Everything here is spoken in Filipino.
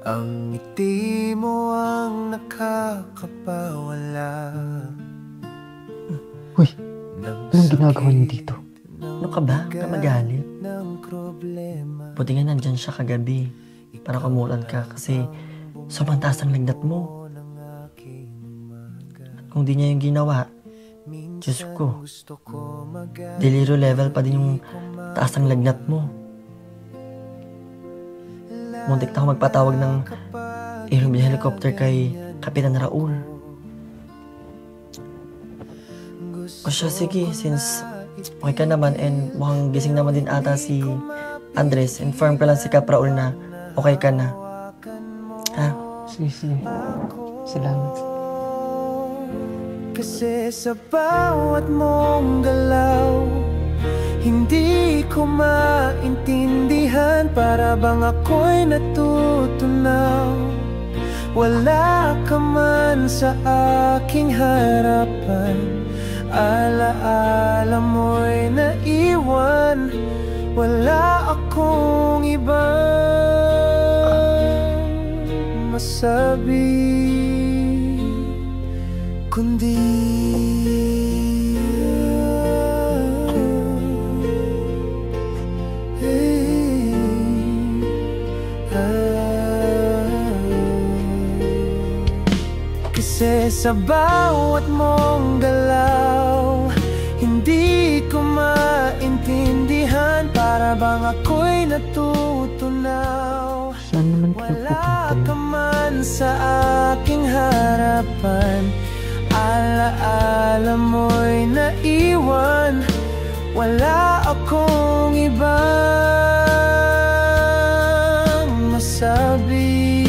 Ang ngiti mo ang nakakapawala. Uy, anong ginagawa niyo dito? Ano ka ba? Ka magalit? Buti nga nandyan siya kagabi para kumulan ka kasi sobrang taas ang lagnat mo. At kung di niya yung ginawa, Diyos ko, deliro level pa din yung taas ang lagnat mo. Muntik na ako magpatawag ng airmobile helicopter kay Kapitan Raul. O siya, sige, since okay ka naman and mukhang gising naman din ata si Andres, inform ka lang si Kap Raul na okay ka na. Ha? Sige. Salamat. Kasi sa bawat mong galaw, hindi ko maintindihan. Para bang ako'y natutunaw. Wala ka man sa aking harapan. Alaala mo'y naiwan. Wala akong ibang masabi kundi kasi sa bawat mong galaw, hindi ko maintindihan. Para bang ako'y natutunaw. Saan naman kayo Wala pupunta ka yun? man sa aking harapan. Alaala mo'y naiwan. Wala akong ibang masabi.